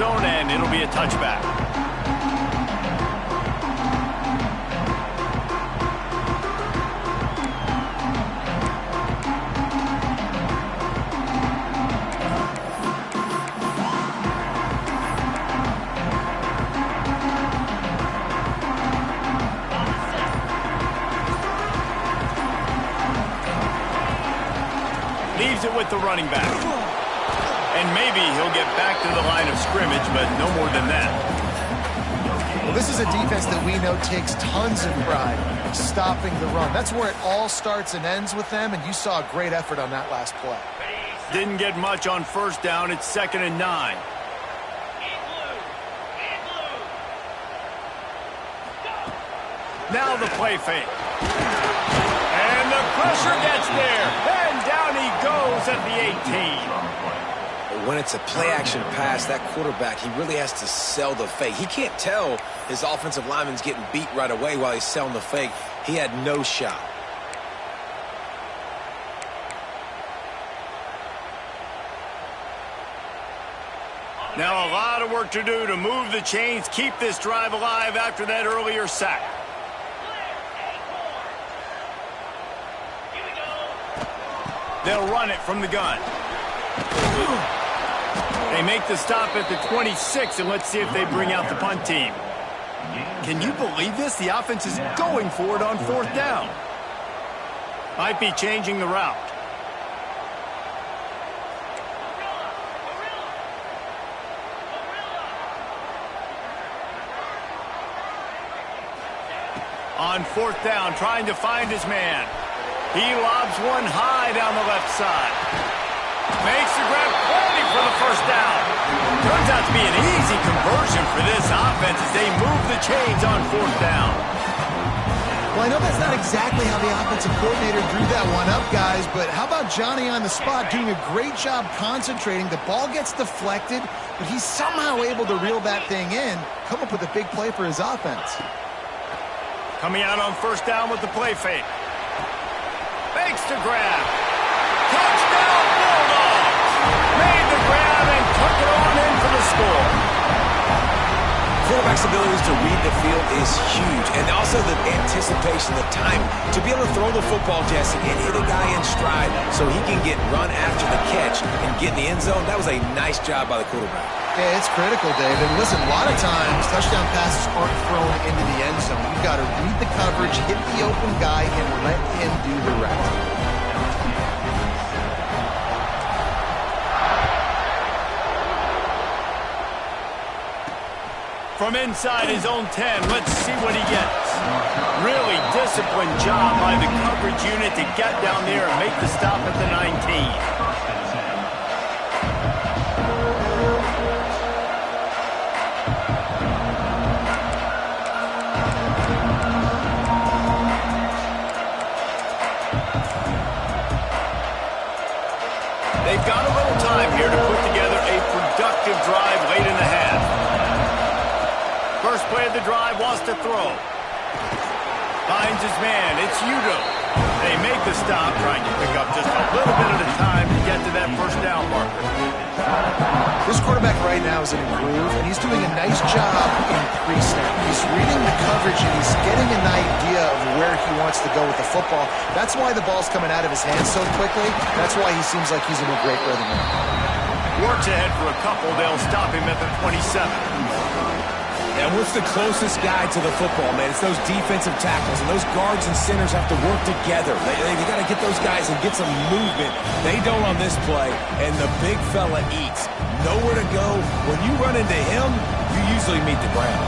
zone, and it'll be a touchback. Leaves it with the running back. And maybe he'll get back to the line of scrimmage, but no more than that. Well, this is a defense that we know takes tons of pride stopping the run. That's where it all starts and ends with them, and you saw a great effort on that last play. Didn't get much on first down. It's 2nd and 9. Now the play fake. And the pressure gets there. And down he goes at the 18. When it's a play-action pass, that quarterback, he really has to sell the fake. He can't tell his offensive lineman's getting beat right away while he's selling the fake. He had no shot. Now a lot of work to do to move the chains, keep this drive alive after that earlier sack. They'll run it from the gun. They make the stop at the 26, and let's see if they bring out the punt team. Can you believe this? The offense is going for it on 4th down. Might be changing the route. On 4th down, trying to find his man. He lobs one high down the left side. Makes the grab, plenty for the first down. Turns out to be an easy conversion for this offense as they move the chains on 4th down. Well, I know that's not exactly how the offensive coordinator drew that one up, guys, but how about Johnny on the spot doing a great job concentrating? The ball gets deflected, but he's somehow able to reel that thing in, come up with a big play for his offense. Coming out on 1st down with the play fake. Makes the grab. Touchdown Bulldogs! Made the grab and took it on in for the score. Quarterback's abilities to read the field is huge, and also the anticipation, the time to be able to throw the football, Jesse, and hit a guy in stride so he can get run after the catch and get in the end zone. That was a nice job by the quarterback. Yeah, it's critical, David. Listen, a lot of times touchdown passes aren't thrown into the end zone. You've got to read the coverage, hit the open guy, and let him do the rest. From inside his own 10, let's see what he gets. Really disciplined job by the coverage unit to get down there and make the stop at the 19. They've got a little time here to put together a productive drive late in the half. First play of the drive, wants to throw. Finds his man, it's Udo. They make the stop, trying to pick up just a little bit at a time to get to that first down marker. This quarterback right now is in a groove, and he's doing a nice job in pre-snap. He's reading the coverage, and he's getting an idea of where he wants to go with the football. That's why the ball's coming out of his hands so quickly. That's why he seems like he's in a great rhythm. Works ahead for a couple. They'll stop him at the 27. And what's the closest guy to the football, man? It's those defensive tackles, and those guards and centers have to work together. They got to get those guys and get some movement. They don't on this play, and the big fella eats. Nowhere to go. When you run into him, you usually meet the ground.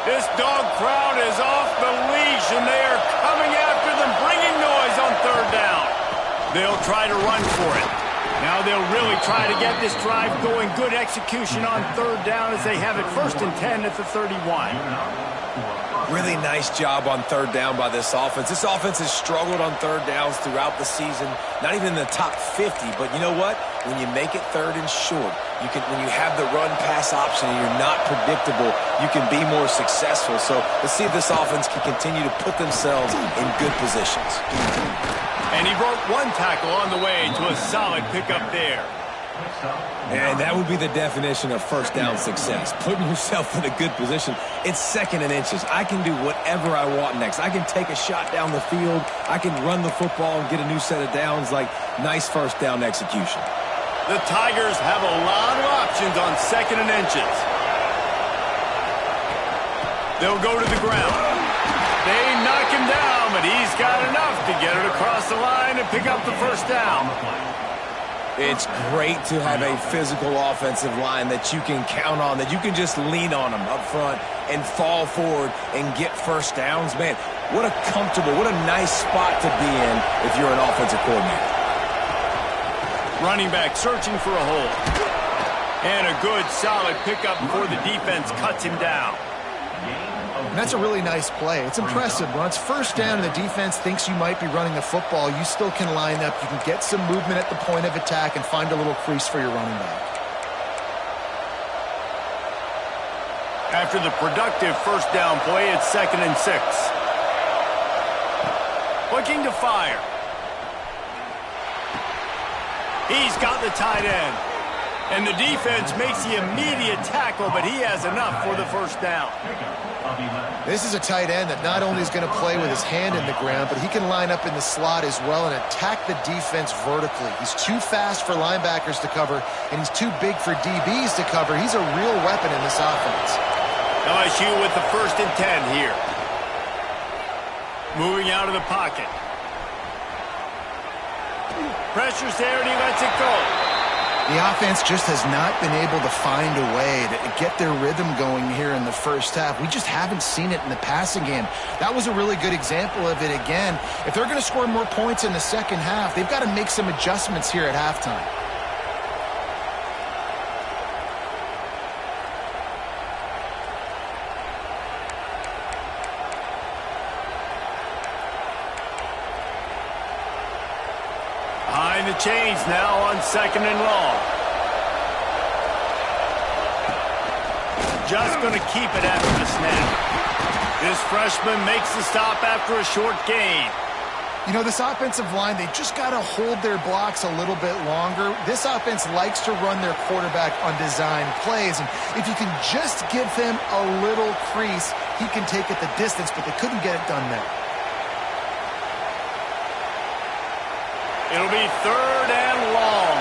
This dog crowd is off the leash, and they are coming after them, bringing noise on 3rd down. They'll try to run for it. Now they'll really try to get this drive going. Good execution on 3rd down as they have it 1st and 10 at the 31. Really nice job on 3rd down by this offense. This offense has struggled on 3rd downs throughout the season. Not even in the top 50, but you know what? when you make it 3rd and short, when you have the run-pass option and you're not predictable, you can be more successful. So let's see if this offense can continue to put themselves in good positions. And he broke one tackle on the way to a solid pickup there. And that would be the definition of first down success, putting yourself in a good position. It's 2nd and inches. I can do whatever I want next. I can take a shot down the field. I can run the football and get a new set of downs. Like, nice first down execution. The Tigers have a lot of options on 2nd and inches. They'll go to the ground. They knock him down, but he's got enough to get it across the line and pick up the first down. It's great to have a physical offensive line that you can count on, that you can just lean on them up front and fall forward and get first downs. Man, what a comfortable, what a nice spot to be in if you're an offensive coordinator. Running back searching for a hole. And a good, solid pickup before the defense cuts him down. And that's a really nice play. It's impressive. When it's first down and the defense thinks you might be running the football, you still can line up. You can get some movement at the point of attack and find a little crease for your running back. After the productive first down play, it's 2nd and 6. Looking to fire. He's got the tight end. And the defense makes the immediate tackle, but he has enough for the first down. This is a tight end that not only is going to play with his hand in the ground, but he can line up in the slot as well and attack the defense vertically. He's too fast for linebackers to cover, and he's too big for DBs to cover. He's a real weapon in this offense. LSU with the 1st and 10 here. Moving out of the pocket. Pressure's there, and he lets it go. The offense just has not been able to find a way to get their rhythm going here in the first half. We just haven't seen it in the passing game. That was a really good example of it again. If they're going to score more points in the second half, they've got to make some adjustments here at halftime. Behind the chains now on 2nd and long. Just going to keep it after the snap. This freshman makes the stop after a short gain. You know, this offensive line, they just got to hold their blocks a little bit longer. This offense likes to run their quarterback on design plays, and if you can just give him a little crease, he can take it the distance, but they couldn't get it done there. It'll be 3rd and long.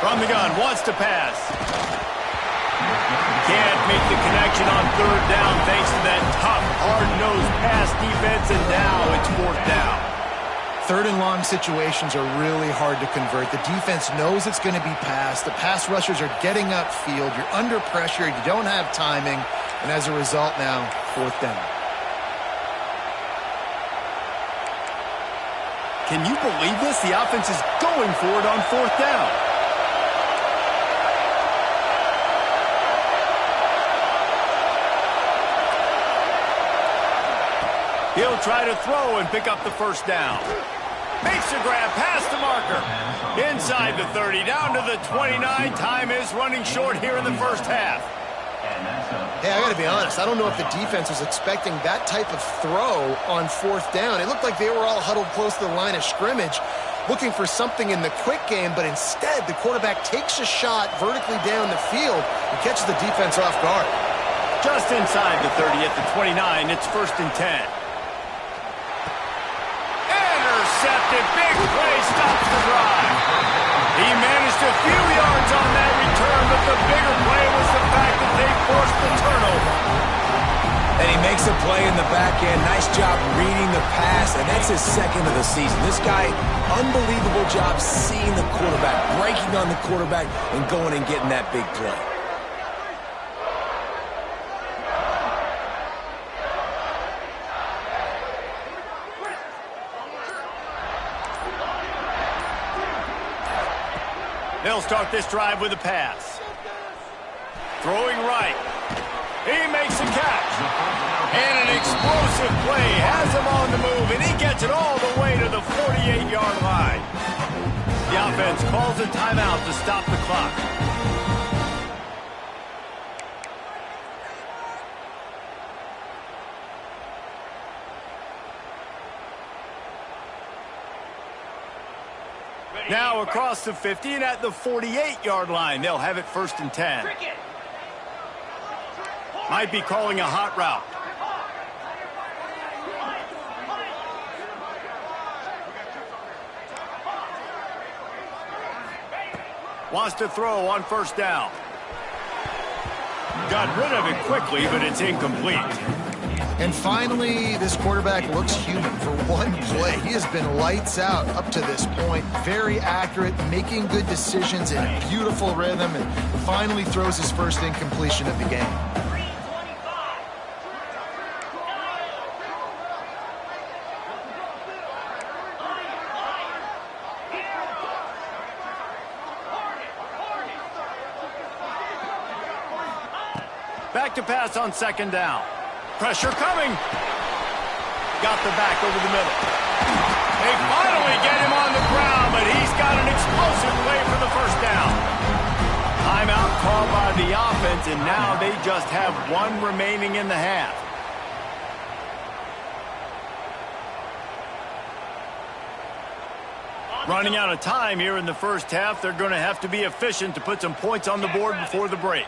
From the gun, wants to pass. Can't make the connection on 3rd down thanks to that tough, hard-nosed pass defense, and now it's 4th down. 3rd and long situations are really hard to convert. The defense knows it's going to be passed. The pass rushers are getting upfield. You're under pressure. You don't have timing. And as a result now, 4th down. Can you believe this? The offense is going for it on 4th down. He'll try to throw and pick up the first down. Makes a grab past the marker. Inside the 30, down to the 29. Time is running short here in the first half. Hey, I got to be honest. I don't know if the defense was expecting that type of throw on 4th down. It looked like they were all huddled close to the line of scrimmage, looking for something in the quick game, but instead the quarterback takes a shot vertically down the field and catches the defense off guard. Just inside the 30 at the 29, it's 1st and 10. Intercepted, big play, stops the drive. He managed a few yards on that return, but the bigger play was the fact that they forced the turnover. And he makes a play in the back end. Nice job reading the pass, and that's his 2nd of the season. This guy, unbelievable job seeing the quarterback, breaking on the quarterback, and going and getting that big play. They'll start this drive with a pass. Throwing right. He makes the catch. And an explosive play has him on the move, and he gets it all the way to the 48-yard line. The offense calls a timeout to stop the clock. Now across the 50 and at the 48-yard line. They'll have it 1st and 10. Might be calling a hot route. Wants to throw on 1st down. Got rid of it quickly, but it's incomplete. And finally, this quarterback looks human for one play. He has been lights out up to this point. Very accurate, making good decisions in a beautiful rhythm, and finally throws his first incompletion of the game. Back to pass on 2nd down. Pressure coming. Got the back over the middle. They finally get him on the ground, but he's got an explosive play for the 1st down. Timeout called by the offense, and now they just have 1 remaining in the half. Running out of time here in the 1st half. They're going to have to be efficient to put some points on the board before the break.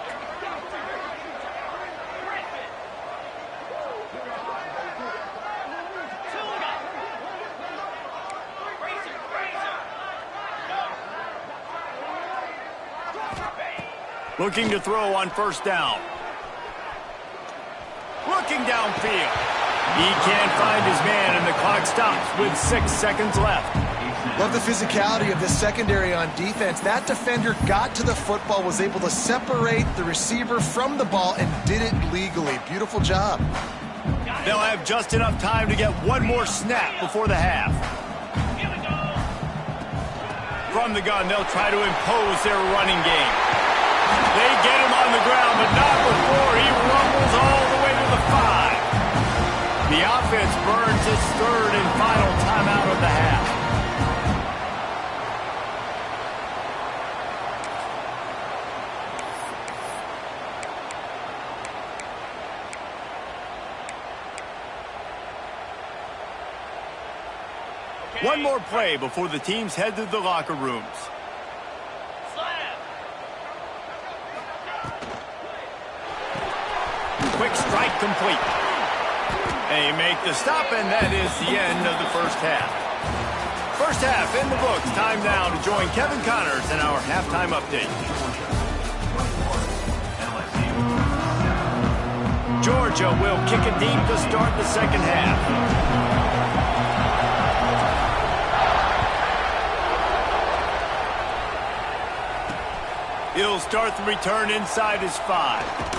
Looking to throw on 1st down. Looking downfield. He can't find his man, and the clock stops with 6 seconds left. Love the physicality of this secondary on defense. That defender got to the football, was able to separate the receiver from the ball, and did it legally. Beautiful job. They'll have just enough time to get 1 more snap before the half. From the gun, they'll try to impose their running game. They get him on the ground, but not before he rumbles all the way to the 5. The offense burns its 3rd and final timeout of the half. One more play before the teams head to the locker rooms. Quick strike complete. They make the stop, and that is the end of the 1st half. 1st half in the books. Time now to join Kevin Connors in our halftime update. Georgia will kick it deep to start the 2nd half. He'll start the return inside his 5.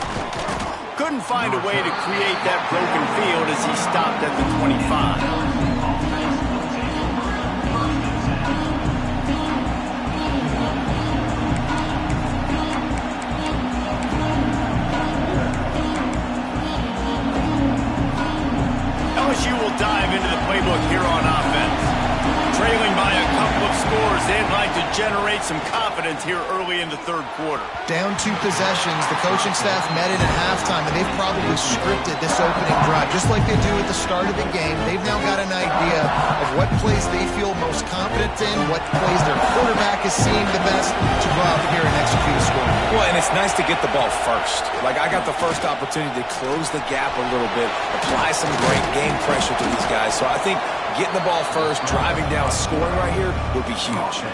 Couldn't find a way to create that broken field as he stopped at the 25. LSU will dive into the playbook here on offense. Trailing by a couple of scores, they'd like to generate some confidence here early in the 3rd quarter. Down 2 possessions, the coaching staff met in at halftime, and they've probably scripted this opening drive, just like they do at the start of the game. They've now got an idea of what plays they feel most confident in, what plays their quarterback is seeing the best to go out here and execute a score. Well, and it's nice to get the ball first. Like, I got the first opportunity to close the gap a little bit, apply some great game pressure to these guys. So I think getting the ball first, driving down, scoring right here would be huge.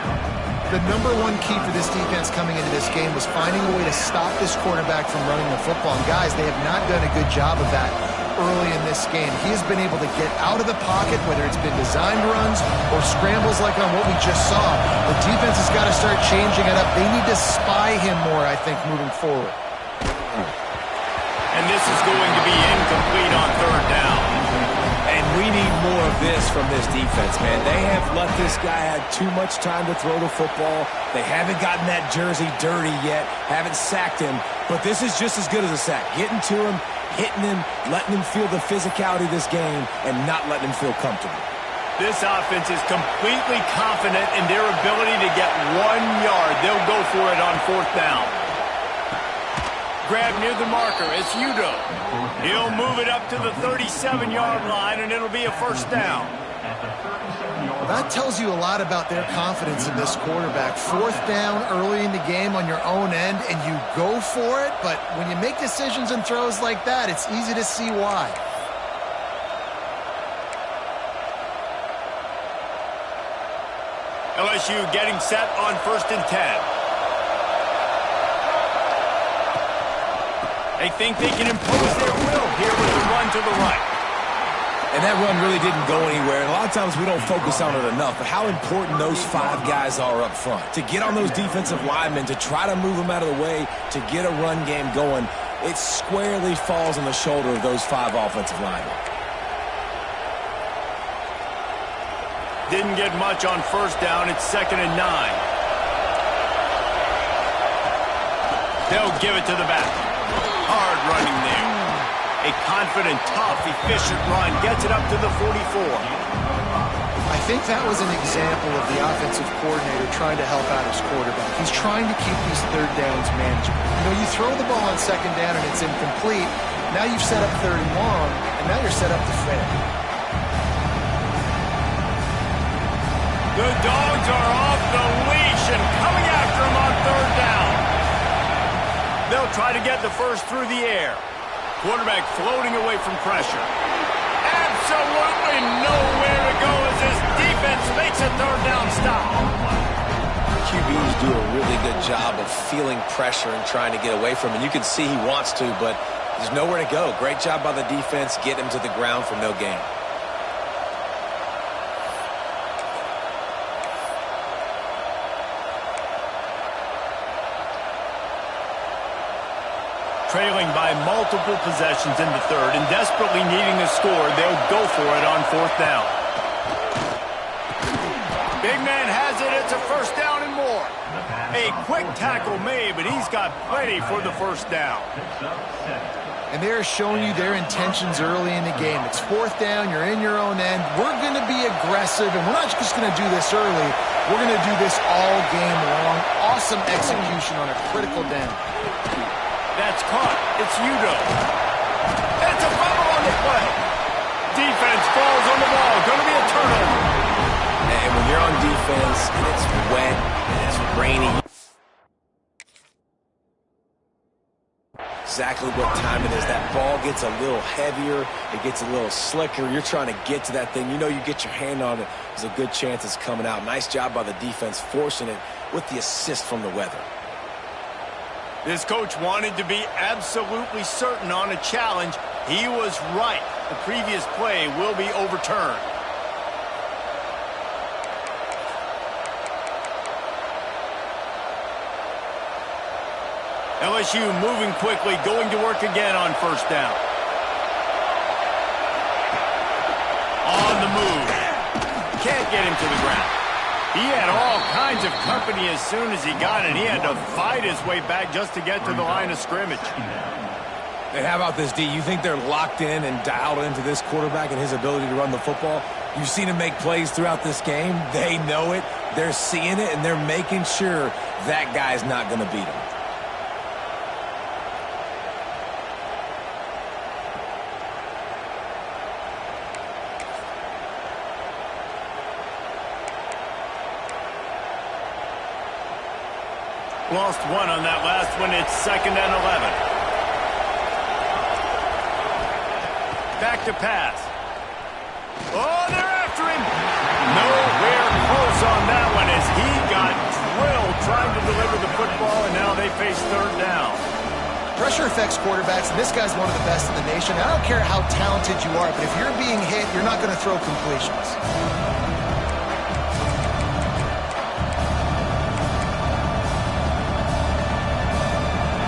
The number 1 key for this defense coming into this game was finding a way to stop this quarterback from running the football. And guys, they have not done a good job of that early in this game. He has been able to get out of the pocket, whether it's been designed runs or scrambles like on what we just saw. The defense has got to start changing it up. They need to spy him more, I think, moving forward. And this is going to be incomplete on 3rd down. And we need more of this from this defense, man. They have let this guy have too much time to throw the football. They haven't gotten that jersey dirty yet, haven't sacked him, but this is just as good as a sack. Getting to him, hitting him, letting him feel the physicality of this game, and not letting him feel comfortable. This offense is completely confident in their ability to get 1 yard. They'll go for it on 4th down. Grab near the marker, it's Udoh. He'll move it up to the 37-yard line, and it'll be a 1st down. Well, that tells you a lot about their confidence in this quarterback. 4th down early in the game on your own end, and you go for it, but when you make decisions and throws like that, it's easy to see why. LSU getting set on 1st and 10. They think they can impose their will here with the run to the right. And that run really didn't go anywhere. And a lot of times we don't focus on it enough, but how important those 5 guys are up front. To get on those defensive linemen, to try to move them out of the way, to get a run game going, it squarely falls on the shoulder of those 5 offensive linemen. Didn't get much on 1st down. It's 2nd and 9. They'll give it to the back. Hard running there. A confident, tough, efficient run. Gets it up to the 44. I think that was an example of the offensive coordinator trying to help out his quarterback. He's trying to keep these 3rd downs manageable. You know, you throw the ball on 2nd down and it's incomplete. Now you've set up 3rd and long, and now you're set up to fail. The Dogs are off the leash and coming after him on 3rd down. They'll try to get the first through the air. Quarterback floating away from pressure. Absolutely nowhere to go as this defense makes a 3rd down stop. QBs do a really good job of feeling pressure and trying to get away from him. You can see he wants to, but there's nowhere to go. Great job by the defense, getting him to the ground for no gain. Trailing by multiple possessions in the 3rd and desperately needing a score, they'll go for it on 4th down. Big man has it. It's a 1st down and more. A quick tackle made, but he's got plenty for the 1st down. And they're showing you their intentions early in the game. It's 4th down. You're in your own end. We're going to be aggressive, and we're not just going to do this early. We're going to do this all game long. Awesome execution on a critical down. That's caught. It's Udoh. It's a fumble on the play. Defense falls on the ball. Going to be a turnover. And when you're on defense and it's wet and it's rainy, exactly what time it is. That ball gets a little heavier. It gets a little slicker. You're trying to get to that thing. You know you get your hand on it. There's a good chance it's coming out. Nice job by the defense forcing it with the assist from the weather. This coach wanted to be absolutely certain on a challenge. He was right. The previous play will be overturned. LSU moving quickly, going to work again on 1st down. On the move. Can't get him to the ground. He had all kinds of company as soon as he got it. He had to fight his way back just to get to the line of scrimmage. And how about this, D? You think they're locked in and dialed into this quarterback and his ability to run the football? You've seen him make plays throughout this game. They know it. They're seeing it, and they're making sure that guy's not going to beat him. Lost one on that last one. It's 2nd and 11. Back to pass. Oh, they're after him. Nowhere close on that one as he got drilled trying to deliver the football, and now they face 3rd down. Pressure affects quarterbacks, and this guy's one of the best in the nation. I don't care how talented you are, but if you're being hit, you're not going to throw completions.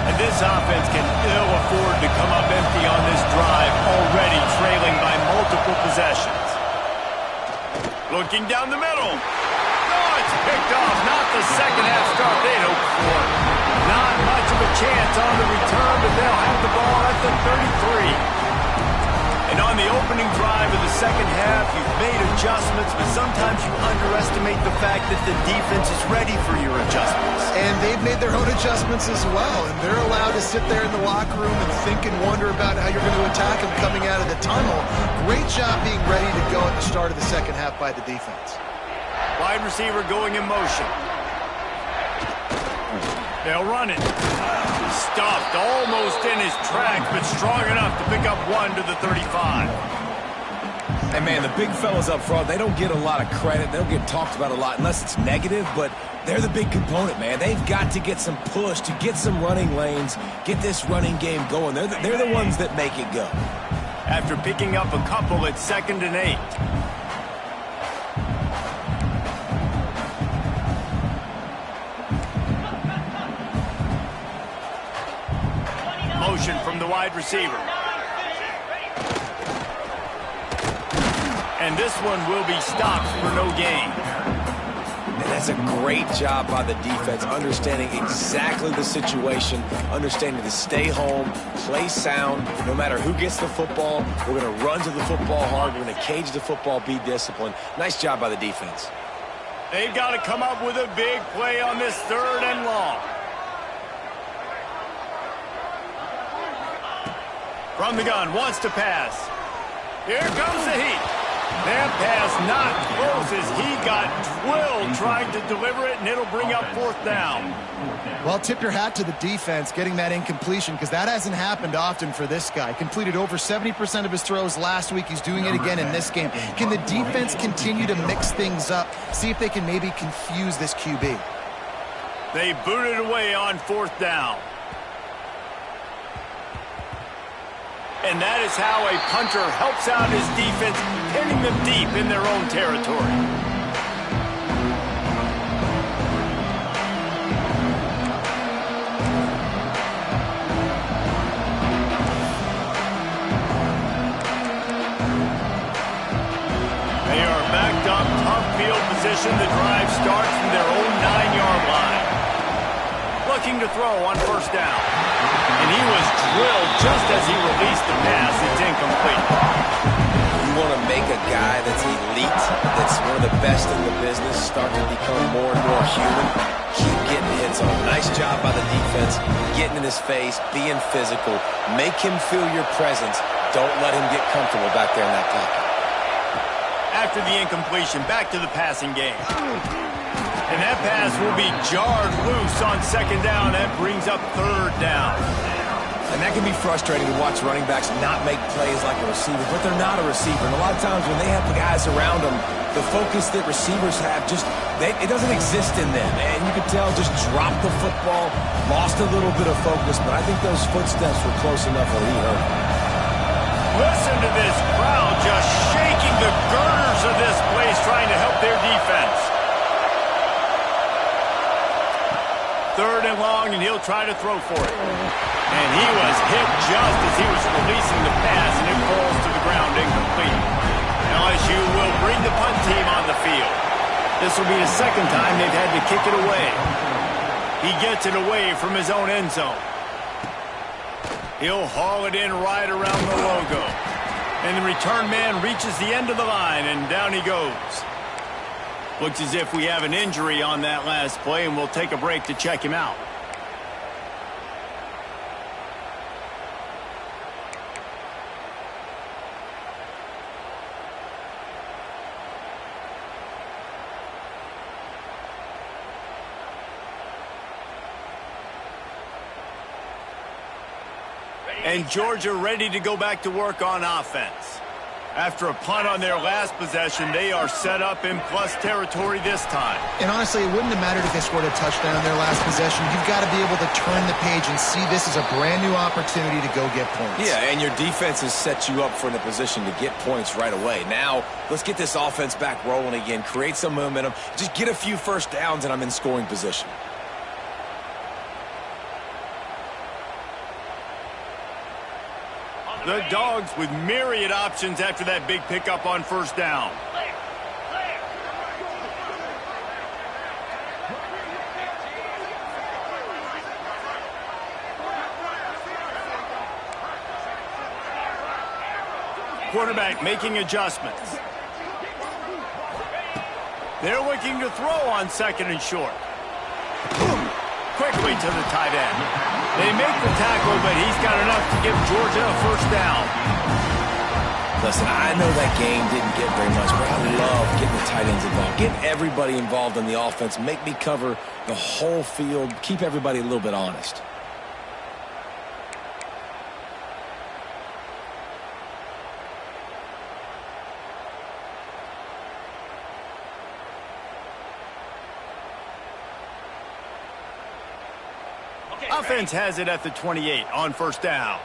And this offense can ill afford to come up empty on this drive, already trailing by multiple possessions. Looking down the middle. Oh, it's picked off. Not the second half start they'd hoped for. Not much of a chance on the return, but they'll have the ball at the 33. And on the opening drive of the second half, you've made adjustments, but sometimes you underestimate the fact that the defense is ready for your adjustments. And they've made their own adjustments as well, and they're allowed to sit there in the locker room and think and wonder about how you're going to attack them coming out of the tunnel. Great job being ready to go at the start of the second half by the defense. Wide receiver going in motion. They'll run it. Stuffed almost in his tracks, but strong enough to pick up 1 to the 35. And, man, the big fellas up front, they don't get a lot of credit. They don't get talked about a lot unless it's negative, but they're the big component, man. They've got to get some push, to get some running lanes, get this running game going. They're the ones that make it go. After picking up a couple, it's 2nd and 8. Motion from the wide receiver. And this one will be stopped for no gain. And that's a great job by the defense, understanding exactly the situation, understanding to stay home, play sound. No matter who gets the football, we're going to run to the football hard. We're going to cage the football, be disciplined. Nice job by the defense. They've got to come up with a big play on this 3rd and long. From the gun, wants to pass. Here comes the heat. That pass not close as he got drilled trying to deliver it, and it'll bring up 4th down. Well, tip your hat to the defense getting that incompletion, because that hasn't happened often for this guy. Completed over 70% of his throws last week. He's doing it again in this game. Can the defense continue to mix things up, see if they can maybe confuse this QB? They booted away on 4th down. And that is how a punter helps out his defense, pinning them deep in their own territory. They are backed up, tough field position. The drive starts from their own 9-yard line. Looking to throw on 1st down. And he was drilled just as he released the pass. It's incomplete. You want to make a guy that's elite, that's one of the best in the business, start to become more and more human. Keep getting hits on. Nice job by the defense, getting in his face, being physical. Make him feel your presence. Don't let him get comfortable back there in that pocket. After the incompletion, back to the passing game. And that pass will be jarred loose on 2nd down. That brings up 3rd down. And that can be frustrating to watch running backs not make plays like a receiver, but they're not a receiver. And a lot of times when they have the guys around them, the focus that receivers have it doesn't exist in them. And you can tell just dropped the football, lost a little bit of focus, but I think those footsteps were close enough where he hurt. Listen to this crowd just shaking the girders of this place, trying to help their defense. 3rd and long, and he'll try to throw for it. And he was hit just as he was releasing the pass, and it falls to the ground incomplete. LSU will bring the punt team on the field. This will be the 2nd time they've had to kick it away. He gets it away from his own end zone. He'll haul it in right around the logo. And the return man reaches the end of the line, and down he goes. Looks as if we have an injury on that last play, and we'll take a break to check him out. And Georgia ready to go back to work on offense. After a punt on their last possession, they are set up in plus territory this time. And honestly, it wouldn't have mattered if they scored a touchdown on their last possession. You've got to be able to turn the page and see this as a brand new opportunity to go get points. Yeah, and your defense has set you up for the position to get points right away. Now, let's get this offense back rolling again, create some momentum, just get a few first downs, and I'm in scoring position. The Dogs with myriad options after that big pickup on first down. Quarterback making adjustments. They're looking to throw on second and short. Quickly to the tight end. They make the tackle, but he's got enough to give Georgia a first down. Listen, I know that game didn't get very much, but I love getting the tight ends involved. Get everybody involved in the offense. Make me cover the whole field. Keep everybody a little bit honest. Offense has it at the 28 on first down.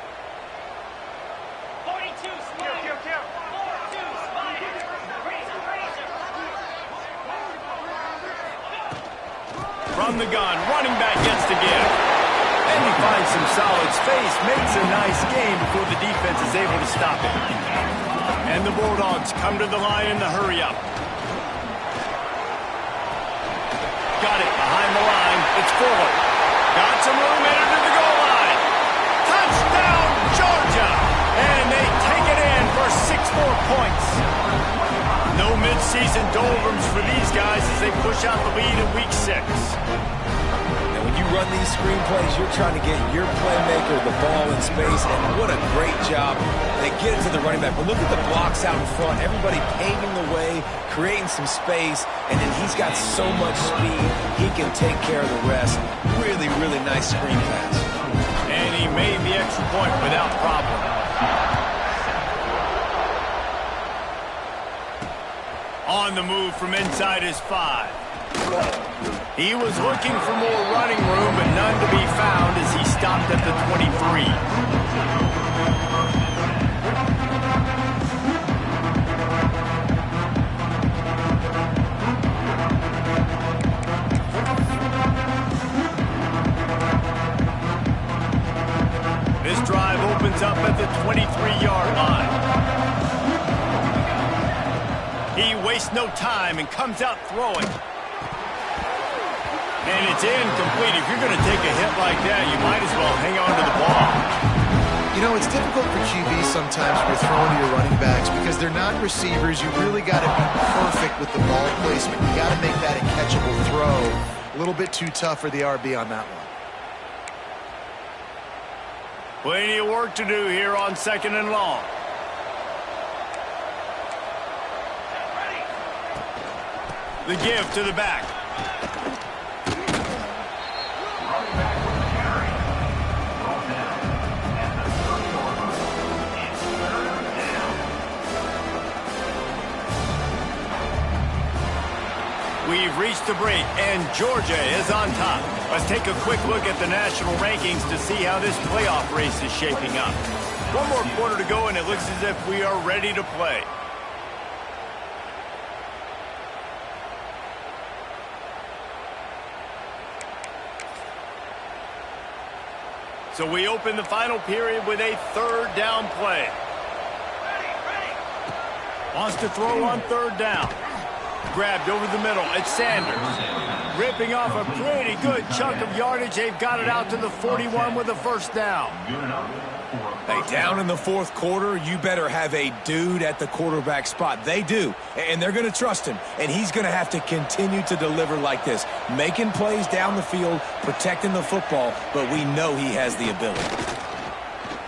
42 From the gun, running back gets the give. And he finds some solid space, makes a nice game before the defense is able to stop it. And the Bulldogs come to the line in the hurry up. Got it behind the line. It's Fuller. Got some room in to the goal line. Touchdown, Georgia! And they take it in for 6 more points. No midseason doldrums for these guys as they push out the lead in week 6. Now, when you run these screenplays, you're trying to get your playmaker the ball in space, and what a great job. They get it to the running back. But look at the blocks out in front. Everybody paving the way, creating some space, and then he's got so much speed, he can take care of the rest. Really, really nice screen pass. And he made the extra point without problem. On the move from inside his 5. He was looking for more running room, but none to be found as he stopped at the 23. This drive opens up at the 23-yard line. He wastes no time and comes out throwing. And it's incomplete. If you're going to take a hit like that, you might as well hang on to the ball. You know, it's difficult for QBs sometimes when you're throwing to your running backs because they're not receivers. You really got to be perfect with the ball placement. You got to make that a catchable throw. A little bit too tough for the RB on that one. Plenty of work to do here on second and long. The give to the back. We've reached the break, and Georgia is on top. Let's take a quick look at the national rankings to see how this playoff race is shaping up. One more quarter to go, and it looks as if we are ready to play. So we open the final period with a third down play. Wants to throw on third down. Grabbed over the middle. It's Sanders. Ripping off a pretty good chunk of yardage. They've got it out to the 41 with a first down. Hey, down in the fourth quarter, you better have a dude at the quarterback spot. They do, and they're going to trust him, and he's going to have to continue to deliver like this, making plays down the field, protecting the football, but we know he has the ability.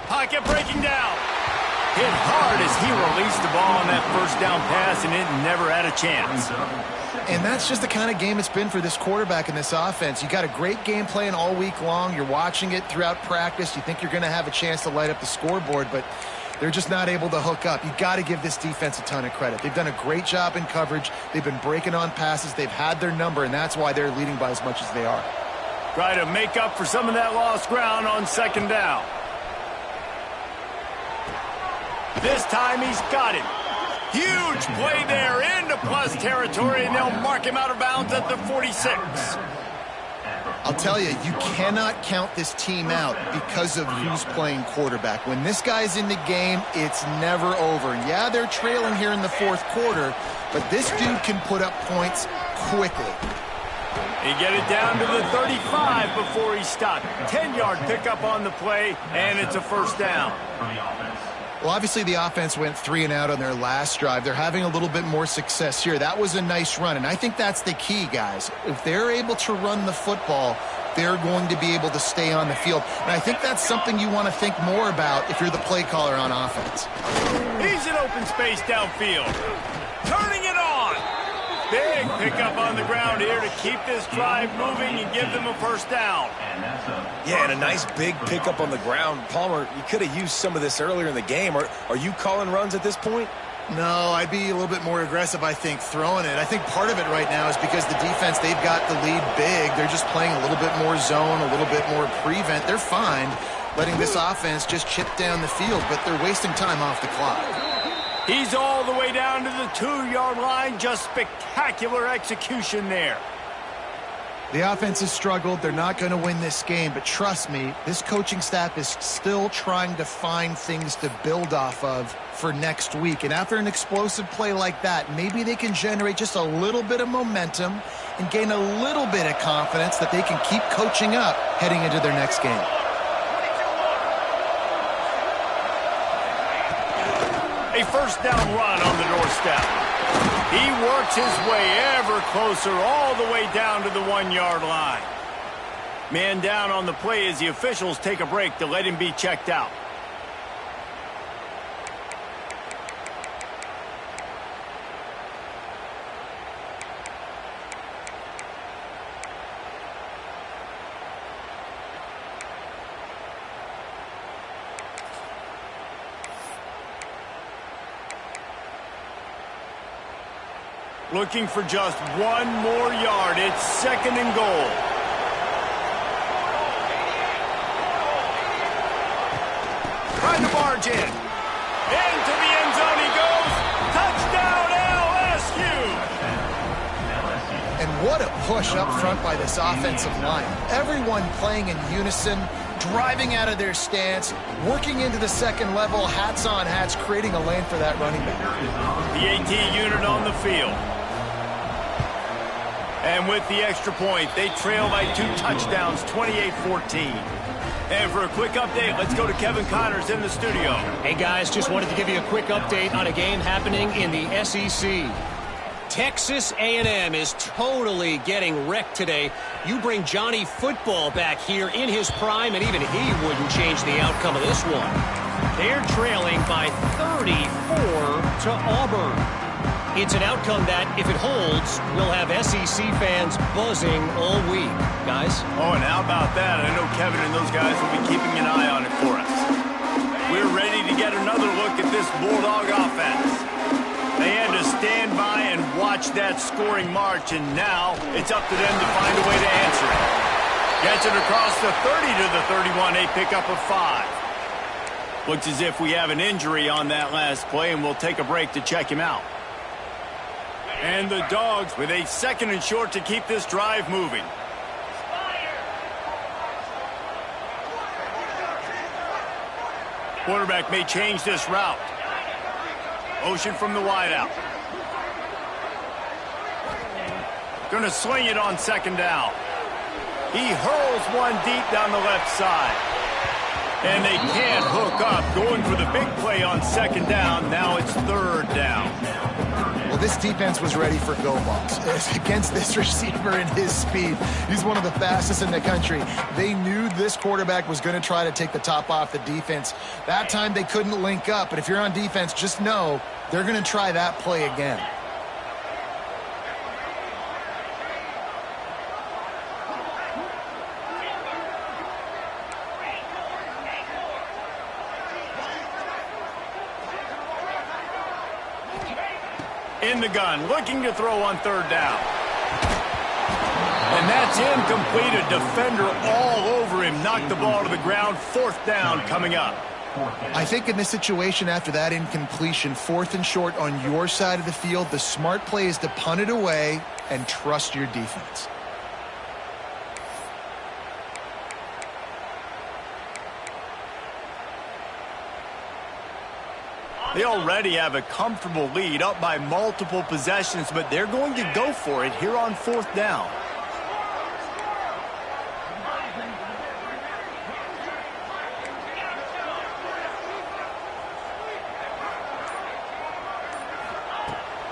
Pocket breaking down. Hit hard as he released the ball on that first down pass, and it never had a chance. And that's just the kind of game it's been for this quarterback in this offense. You got a great game plan all week long. You're watching it throughout practice. You think you're going to have a chance to light up the scoreboard, but they're just not able to hook up. You got to give this defense a ton of credit. They've done a great job in coverage. They've been breaking on passes. They've had their number, and that's why they're leading by as much as they are. Try to make up for some of that lost ground on second down. This time he's got it. Huge play there into plus territory, and they'll mark him out of bounds at the 46. I'll tell you, you cannot count this team out because of who's playing quarterback. When this guy's in the game, it's never over. Yeah, they're trailing here in the fourth quarter, but this dude can put up points quickly. He get it down to the 35 before he stopped. 10-yard pickup on the play, and it's a first down. Well, obviously the offense went 3 and out on their last drive. They're having a little bit more success here. That was a nice run, and I think that's the key, guys. If they're able to run the football, they're going to be able to stay on the field. And I think that's something you want to think more about if you're the play caller on offense. He's in open space downfield. Turning it on. Big pickup on the ground here to keep this drive moving and give them a first down. Yeah, and a nice big pickup on the ground. Palmer, you could have used some of this earlier in the game. Are you calling runs at this point? No, I'd be a little bit more aggressive, I think, throwing it. I think part of it right now is because the defense, they've got the lead big. They're just playing a little bit more zone, a little bit more prevent. They're fine letting this offense just chip down the field, but they're wasting time off the clock. He's all the way down to the 2-yard line. Just spectacular execution there. The offense has struggled. They're not going to win this game, but trust me, this coaching staff is still trying to find things to build off of for next week. And after an explosive play like that, maybe they can generate just a little bit of momentum and gain a little bit of confidence that they can keep coaching up heading into their next game. A first down run on the doorstep. He works his way ever closer all the way down to the 1-yard line. Man down on the play as the officials take a break to let him be checked out. Looking for just one more yard. It's 2nd and goal. Trying to barge in. Into the end zone he goes. Touchdown LSU. And what a push up front by this offensive line. Everyone playing in unison, driving out of their stance, working into the second level, hats on hats, creating a lane for that running back. The AT unit on the field. And with the extra point, they trail by 2 touchdowns, 28-14. And for a quick update, let's go to Kevin Connors in the studio. Hey, guys, just wanted to give you a quick update on a game happening in the SEC. Texas A&M is totally getting wrecked today. You bring Johnny Football back here in his prime, and even he wouldn't change the outcome of this one. They're trailing by 34 to Auburn. It's an outcome that, if it holds, will have SEC fans buzzing all week. Guys? Oh, and how about that? I know Kevin and those guys will be keeping an eye on it for us. We're ready to get another look at this Bulldog offense. They had to stand by and watch that scoring march, and now it's up to them to find a way to answer it. Gets it across the 30 to the 31, a pickup of 5. Looks as if we have an injury on that last play, and we'll take a break to check him out. And the Dogs with a 2nd and short to keep this drive moving. Quarterback may change this route. Motion from the wideout. Going to sling it on 2nd down. He hurls one deep down the left side. And they can't hook up. Going for the big play on 2nd down. Now it's 3rd down. Well, this defense was ready for go balls. Against this receiver and his speed, he's one of the fastest in the country. They knew this quarterback was going to try to take the top off the defense. That time they couldn't link up, but if you're on defense, just know they're going to try that play again. In the gun, looking to throw on 3rd down. And that's incomplete. A defender all over him. Knocked the ball to the ground. 4th down coming up. I think in this situation, after that incompletion, 4th and short on your side of the field, the smart play is to punt it away and trust your defense. They already have a comfortable lead, up by multiple possessions, but they're going to go for it here on 4th down.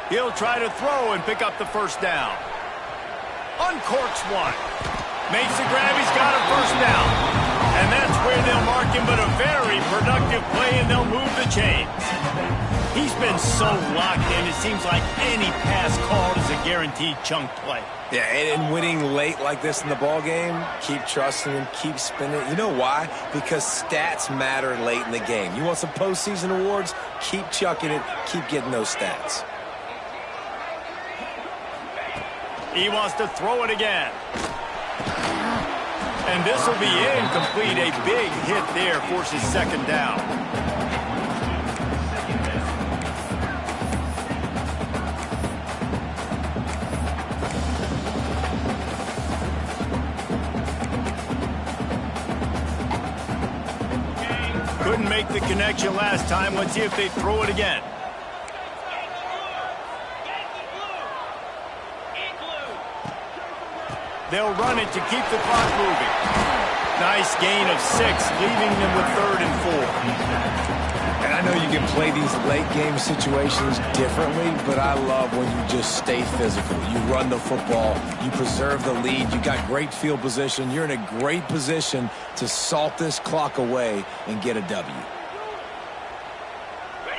He'll try to throw and pick up the 1st down. Uncorks one. Makes the grab. He's got a 1st down. And that's where they'll mark him, but a very productive play, and they'll move the chains. He's been so locked in, it seems like any pass called is a guaranteed chunk play. Yeah, and winning late like this in the ball game, keep trusting him, keep spinning. You know why? Because stats matter late in the game. You want some postseason awards? Keep chucking it, keep getting those stats. He wants to throw it again. And this will be incomplete. A big hit there forces 2nd down. Couldn't make the connection last time. Let's see if they throw it again. They'll run it to keep the clock moving. Nice gain of 6, leaving them with 3rd and 4. And I know you can play these late game situations differently, but I love when you just stay physical. You run the football, you preserve the lead, you got great field position. You're in a great position to salt this clock away and get a W.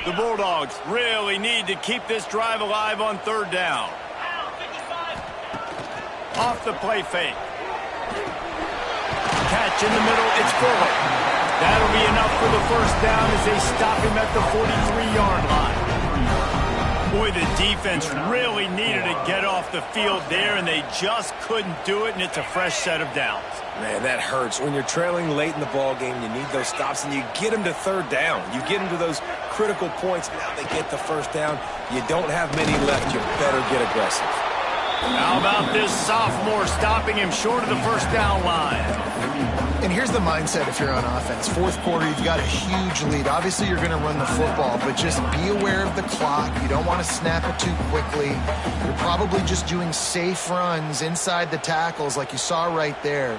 The Bulldogs really need to keep this drive alive on 3rd down. Off the play fake. Catch in the middle, it's Fuller. That'll be enough for the 1st down as they stop him at the 43-yard line. Boy, the defense really needed to get off the field there, and they just couldn't do it, and it's a fresh set of downs. Man, that hurts. When you're trailing late in the ball game, you need those stops, and you get them to 3rd down. You get them to those critical points. Now they get the 1st down. You don't have many left. You better get aggressive. How about this sophomore stopping him short of the 1st down line? And here's the mindset if you're on offense. 4th quarter, you've got a huge lead. Obviously, you're going to run the football, but just be aware of the clock. You don't want to snap it too quickly. You're probably just doing safe runs inside the tackles like you saw right there.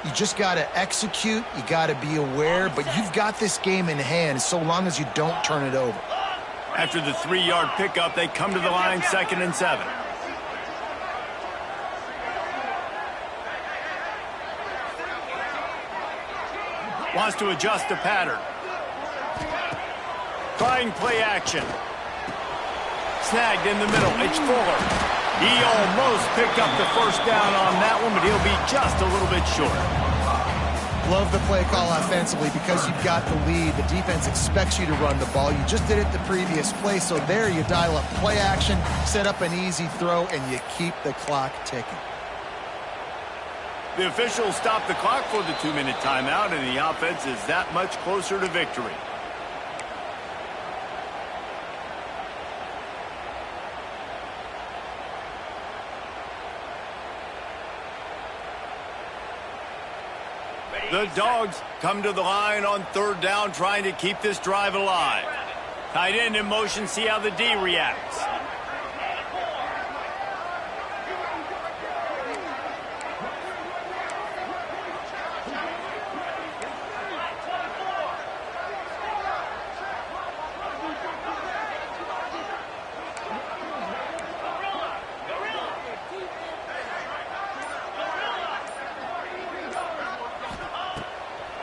You just got to execute. You got to be aware, but you've got this game in hand so long as you don't turn it over. After the 3-yard pickup, they come to the line 2nd and 7. Wants to adjust the pattern. Trying play action. Snagged in the middle. It's Fuller. He almost picked up the 1st down on that one, but he'll be just a little bit short. Love the play call offensively because you've got the lead. The defense expects you to run the ball. You just did it the previous play, so there you dial up play action, set up an easy throw, and you keep the clock ticking. The officials stop the clock for the 2-minute timeout, and the offense is that much closer to victory. The Dogs come to the line on 3rd down, trying to keep this drive alive. Tight end in motion, see how the D reacts.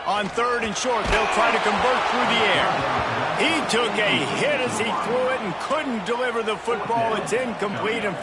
On 3rd and short, they'll try to convert through the air. He took a hit as he threw it and couldn't deliver the football. It's incomplete and